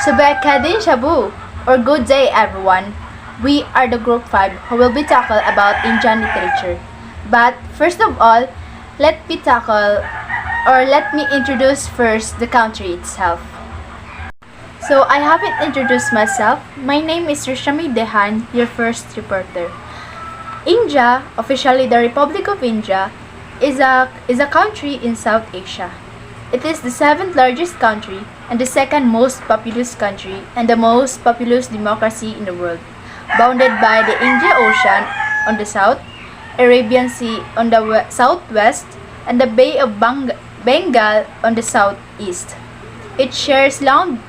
Subekadin Shabu, or good day everyone. We are the group 5 who will be tackle about Indian literature. But first of all, let me introduce first the country itself. So I haven't introduced myself. My name is Rishami Dehan, your first reporter. India, officially the Republic of India, is a country in South Asia. It is the seventh largest country and the second most populous country and the most populous democracy in the world, bounded by the Indian Ocean on the south, Arabian Sea on the southwest, and the Bay of Bengal on the southeast. It shares land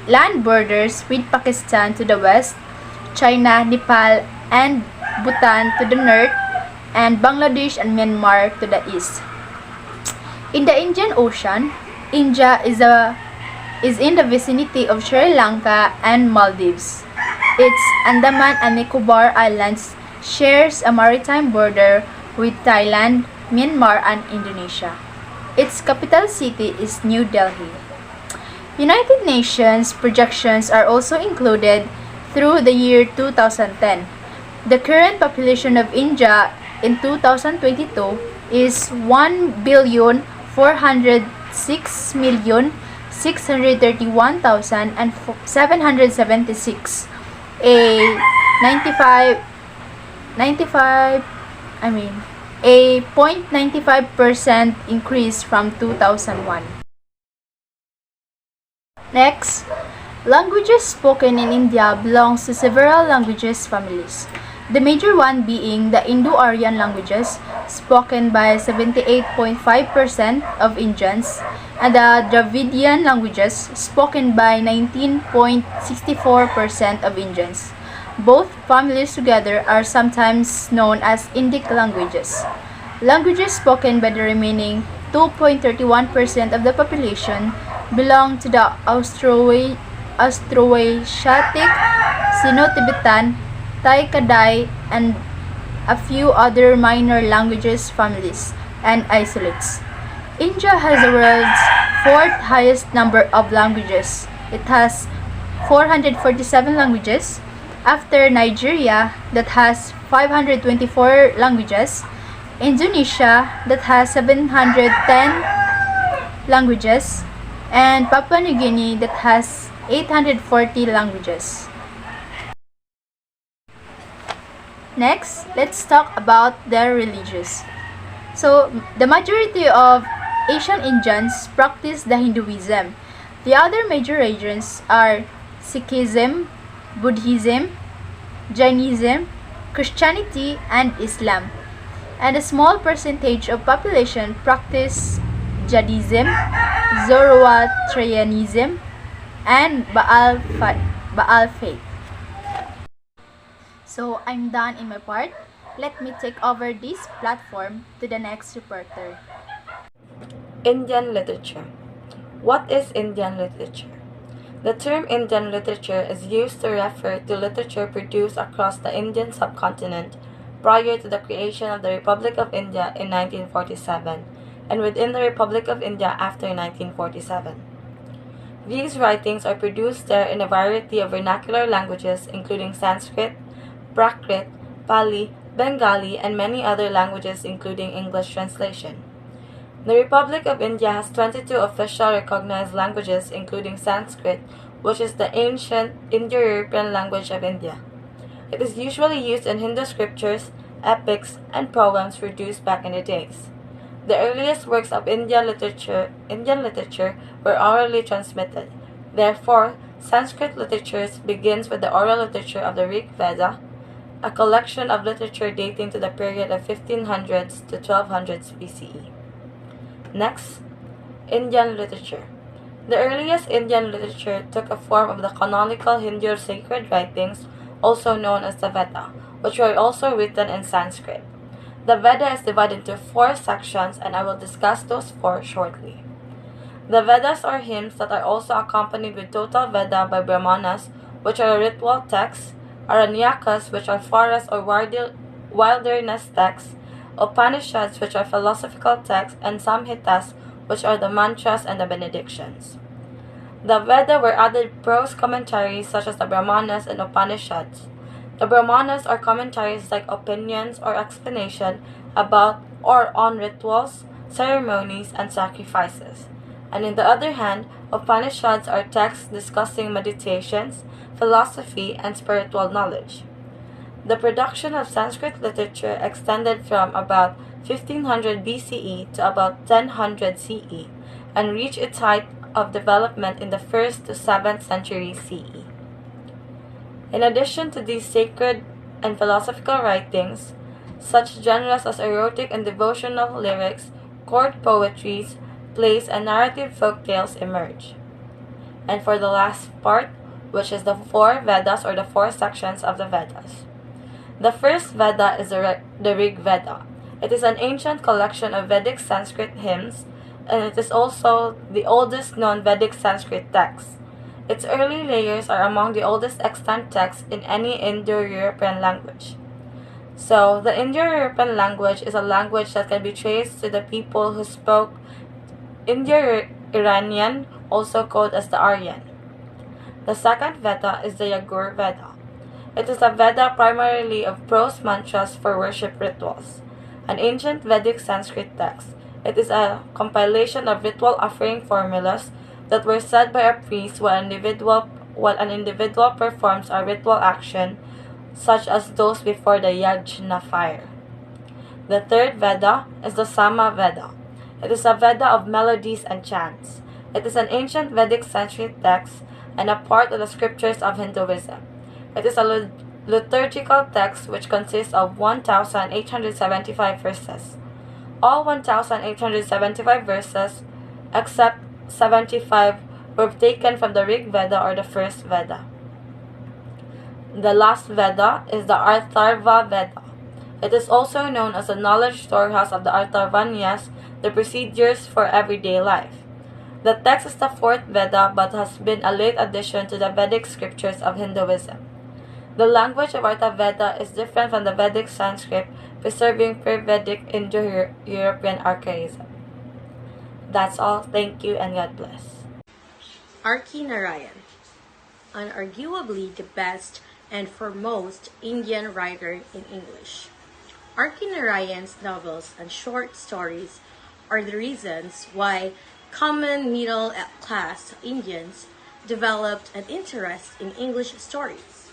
borders with Pakistan to the west, China, Nepal, and Bhutan to the north, and Bangladesh and Myanmar to the east. In the Indian Ocean, India is in the vicinity of Sri Lanka and Maldives. Its Andaman and Nicobar Islands shares a maritime border with Thailand, Myanmar, and Indonesia. Its capital city is New Delhi. United Nations projections are also included through the year 2010. The current population of India in 2022 is 1,406,631,776, a 0.95% increase from 2001. Next, languages spoken in India belongs to several languages families. The major one being the Indo-Aryan languages, spoken by 78.5% of Indians, and the Dravidian languages, spoken by 19.64% of Indians. Both families together are sometimes known as Indic languages. Languages spoken by the remaining 2.31% of the population belong to the Austroasiatic, Sino-Tibetan, Tai-Kadai, and a few other minor languages families and isolates. India has the world's fourth highest number of languages. It has 447 languages, after Nigeria that has 524 languages, Indonesia that has 710 languages, and Papua New Guinea that has 840 languages. Next, let's talk about their religions. So, the majority of Asian Indians practice the Hinduism. The other major religions are Sikhism, Buddhism, Jainism, Christianity, and Islam. And a small percentage of population practice Jainism, Zoroastrianism, and Baal faith. So I'm done in my part. Let me take over this platform to the next reporter. Indian literature. What is Indian literature? The term Indian literature is used to refer to literature produced across the Indian subcontinent prior to the creation of the Republic of India in 1947 and within the Republic of India after 1947. These writings are produced there in a variety of vernacular languages including Sanskrit, Prakrit, Pali, Bengali, and many other languages including English translation. The Republic of India has 22 official recognized languages including Sanskrit, which is the ancient Indo-European language of India. It is usually used in Hindu scriptures, epics, and poems produced back in the days. The earliest works of Indian literature were orally transmitted. Therefore, Sanskrit literature begins with the oral literature of the Rig Veda, a collection of literature dating to the period of 1500s to 1200s BCE. Next, Indian literature. The earliest Indian literature took a form of the canonical Hindu sacred writings, also known as the Veda, which were also written in Sanskrit. The Veda is divided into 4 sections, and I will discuss those 4 shortly. The Vedas are hymns that are also accompanied with total Veda by Brahmanas, which are ritual texts, Aranyakas, which are forest or wilderness texts, Upanishads, which are philosophical texts, and Samhitas, which are the mantras and the benedictions. The Veda were added prose commentaries such as the Brahmanas and Upanishads. The Brahmanas are commentaries like opinions or explanation about or on rituals, ceremonies, and sacrifices. And on the other hand, Upanishads are texts discussing meditations, philosophy, and spiritual knowledge. The production of Sanskrit literature extended from about 1500 BCE to about 1000 CE and reached its height of development in the 1st to 7th century CE. In addition to these sacred and philosophical writings, such genres as erotic and devotional lyrics, court poetries, plays, and narrative folk tales emerge. And for the last part, which is the four Vedas or the four sections of the Vedas. The first Veda is the Rig Veda. It is an ancient collection of Vedic Sanskrit hymns, and it is also the oldest known Vedic Sanskrit text. Its early layers are among the oldest extant texts in any Indo-European language. So, the Indo-European language is a language that can be traced to the people who spoke Indo-Iranian, also called as the Aryan. The second Veda is the Yagur Veda. It is a Veda primarily of prose mantras for worship rituals. An ancient Vedic Sanskrit text, it is a compilation of ritual offering formulas that were said by a priest while an individual performs a ritual action, such as those before the Yajna fire. The third Veda is the Sama Veda. It is a Veda of melodies and chants. It is an ancient Vedic Sanskrit text and a part of the scriptures of Hinduism. It is a liturgical text which consists of 1,875 verses. All 1,875 verses, except 75, were taken from the Rig Veda or the first Veda. The last Veda is the Atharva Veda. It is also known as the knowledge storehouse of the Atharvanyas, the procedures for everyday life. The text is the fourth Veda but has been a late addition to the Vedic scriptures of Hinduism. The language of Atharvaveda is different from the Vedic Sanskrit, preserving pre-Vedic Indo-European archaism. That's all. Thank you and God bless. R.K. Narayan, unarguably the best and foremost Indian writer in English. R.K. Narayan's novels and short stories are the reasons why common middle-class Indians developed an interest in English stories.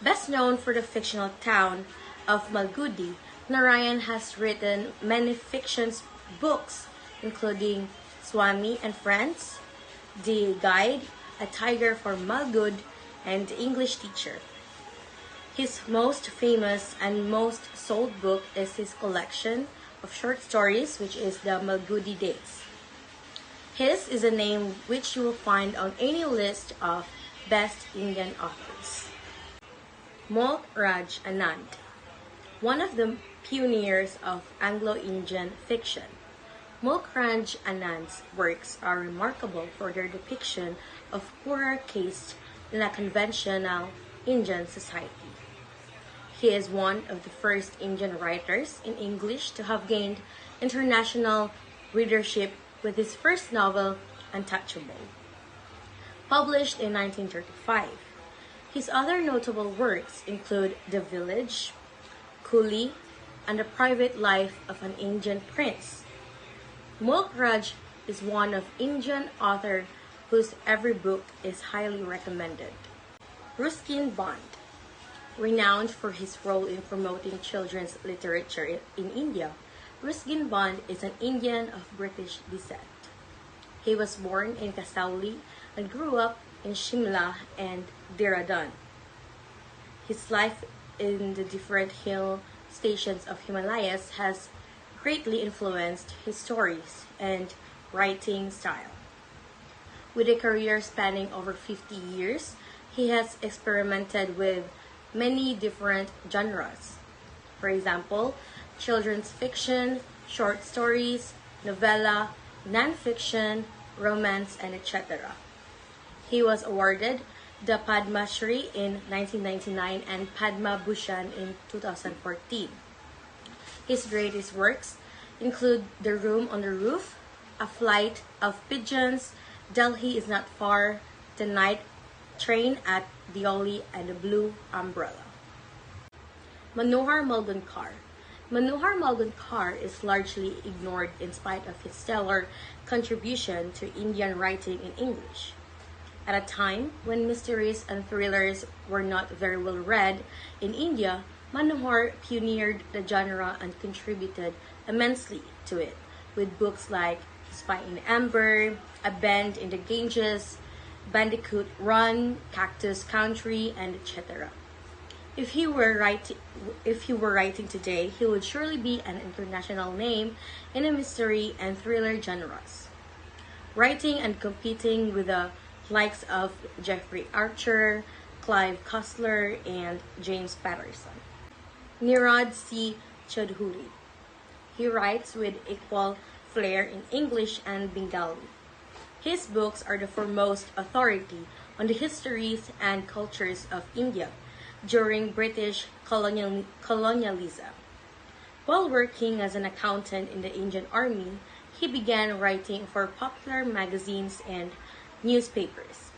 Best known for the fictional town of Malgudi, Narayan has written many fiction books, including Swami and Friends, The Guide, A Tiger for Malgud, and The English Teacher. His most famous and most sold book is his collection of short stories, which is the Malgudi Days. His is a name which you will find on any list of best Indian authors. Mulk Raj Anand, one of the pioneers of Anglo-Indian fiction. Mulk Raj Anand's works are remarkable for their depiction of poorer caste in a conventional Indian society. He is one of the first Indian writers in English to have gained international readership with his first novel, Untouchable, published in 1935. His other notable works include The Village, Coolie, and The Private Life of an Indian Prince. Mulk Raj is one of Indian authors whose every book is highly recommended. Ruskin Bond, renowned for his role in promoting children's literature in India, Ruskin Bond is an Indian of British descent. He was born in Kasauli and grew up in Shimla and Dehradun. His life in the different hill stations of Himalayas has greatly influenced his stories and writing style. With a career spanning over 50 years, he has experimented with many different genres. For example, children's fiction, short stories, novella, non-fiction, romance, and etc. He was awarded the Padma Shri in 1999 and Padma Bhushan in 2014. His greatest works include The Room on the Roof, A Flight of Pigeons, Delhi is not far, the night train at Dioli, and the blue umbrella. Manohar Malgankar. Manohar Malgankar is largely ignored in spite of his stellar contribution to Indian writing in English. At a time when mysteries and thrillers were not very well read in India, Manohar pioneered the genre and contributed immensely to it, with books like Spy in Amber, A Bend in the Ganges, Bandicoot Run, Cactus Country, and etc. If he were writing today, he would surely be an international name in the mystery and thriller genres, writing and competing with the likes of Jeffrey Archer, Clive Cussler, and James Patterson. Nirad C. Chaudhuri. He writes with equal flair in English and Bengali. His books are the foremost authority on the histories and cultures of India during British colonialism. While working as an accountant in the Indian Army, he began writing for popular magazines and newspapers.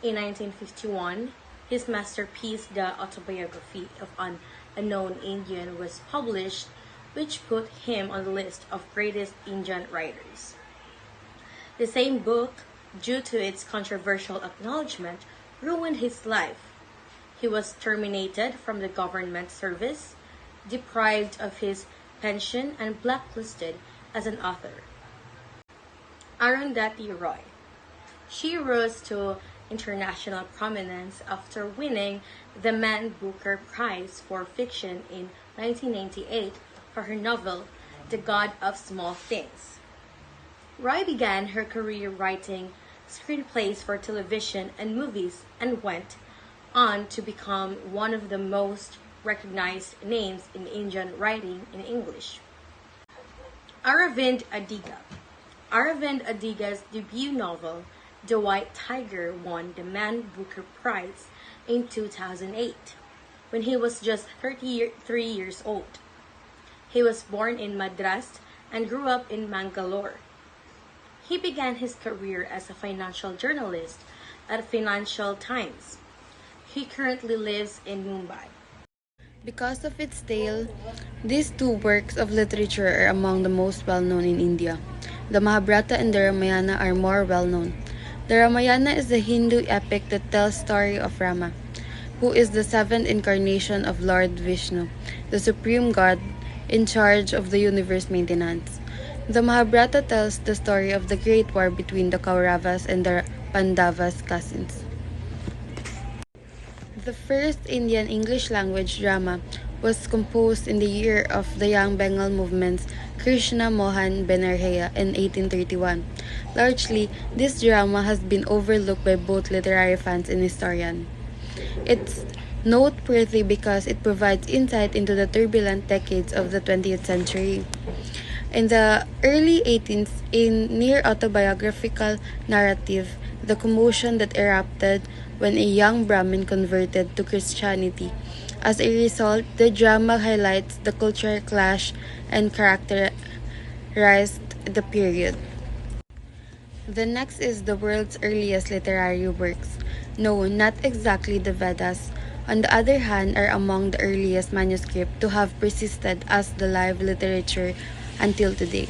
In 1951, his masterpiece, The Autobiography of an Unknown Indian, was published, which put him on the list of greatest Indian writers. The same book, due to its controversial acknowledgement, ruined his life. He was terminated from the government service, deprived of his pension, and blacklisted as an author. Arundhati Roy. She rose to international prominence after winning the Man Booker Prize for Fiction in 1998 for her novel, The God of Small Things. Roy began her career writing screenplays for television and movies and went on to become one of the most recognized names in Indian writing in English. Aravind Adiga. Aravind Adiga's debut novel, The White Tiger, won the Man Booker Prize in 2008, when he was just 33 years old. He was born in Madras and grew up in Mangalore. He began his career as a financial journalist at Financial Times. He currently lives in Mumbai. Because of its tale, these two works of literature are among the most well-known in India. The Mahabharata and the Ramayana are more well-known. The Ramayana is a Hindu epic that tells the story of Rama, who is the seventh incarnation of Lord Vishnu, the supreme god in charge of the universe maintenance. The Mahabharata tells the story of the great war between the Kauravas and the Pandavas' cousins. The first Indian English language drama was composed in the year of the Young Bengal movement's Krishna Mohan Banerjee in 1831. Largely, this drama has been overlooked by both literary fans and historians. It's noteworthy because it provides insight into the turbulent decades of the 20th century. In the early 18th, a near-autobiographical narrative, the commotion that erupted when a young Brahmin converted to Christianity. As a result, the drama highlights the cultural clash and characterized the period. The next is the world's earliest literary works. No, not exactly the Vedas. On the other hand, are among the earliest manuscripts to have persisted as the live literature until today.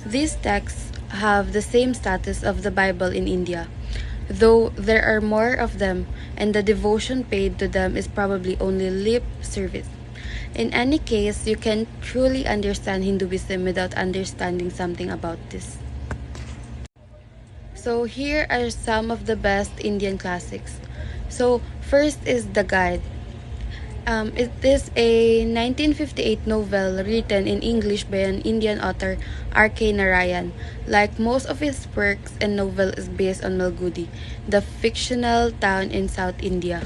These texts have the same status of the Bible in India, though there are more of them, and the devotion paid to them is probably only lip service. In any case, you can truly understand Hinduism without understanding something about this. So here are some of the best Indian classics. So first is The Guide. It is a 1958 novel written in English by an Indian author, R.K. Narayan. Like most of his works and novel is based on Malgudi, the fictional town in South India.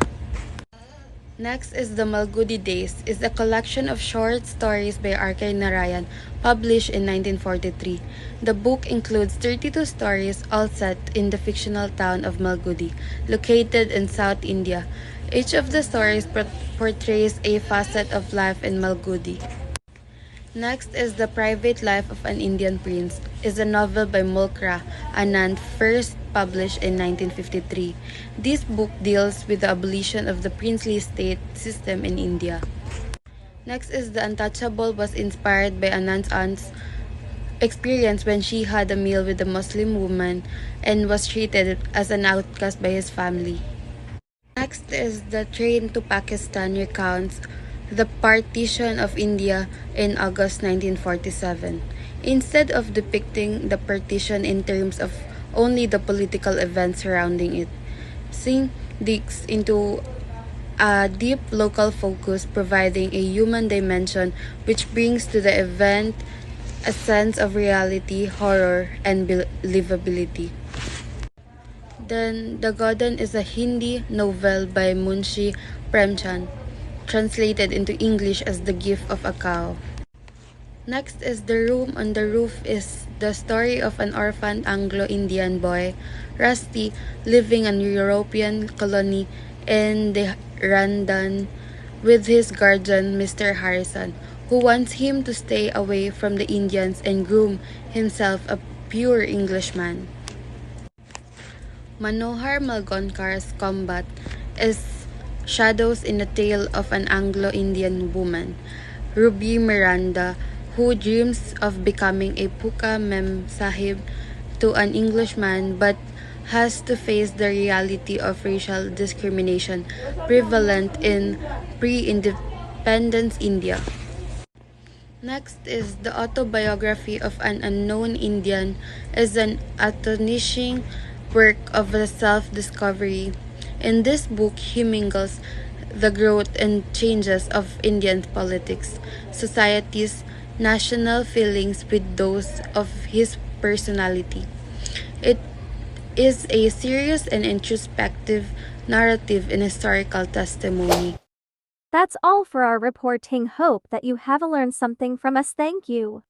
Next is The Malgudi Days, is a collection of short stories by R.K. Narayan, published in 1943. The book includes 32 stories, all set in the fictional town of Malgudi, located in South India. Each of the stories portrays a facet of life in Malgudi. Next is The Private Life of an Indian Prince, is a novel by Mulkra Anand, first published in 1953. This book deals with the abolition of the princely state system in India. Next is The Untouchable was inspired by Anand's aunt's experience when she had a meal with a Muslim woman and was treated as an outcast by his family. Next is The Train to Pakistan recounts the partition of India in August 1947. Instead of depicting the partition in terms of only the political events surrounding it, Singh digs into a deep local focus, providing a human dimension which brings to the event a sense of reality, horror, and believability. Then, The Garden is a Hindi novel by Munshi Premchand, translated into English as The Gift of a Cow. Next is The Room on the Roof is the story of an orphaned Anglo-Indian boy, Rusty, living in a European colony in the Randan with his guardian, Mr. Harrison, who wants him to stay away from the Indians and groom himself a pure Englishman. Manohar Malgonkar's Combat is shadows in the tale of an Anglo-Indian woman, Ruby Miranda, who dreams of becoming a Puka Mem Sahib to an Englishman but has to face the reality of racial discrimination prevalent in pre-independence India. Next is The Autobiography of an Unknown Indian is an astonishing work of self-discovery. In this book, he mingles the growth and changes of Indian politics, societies, national feelings with those of his personality. It is a serious and introspective narrative and historical testimony. That's all for our reporting. Hope that you have learned something from us. Thank you.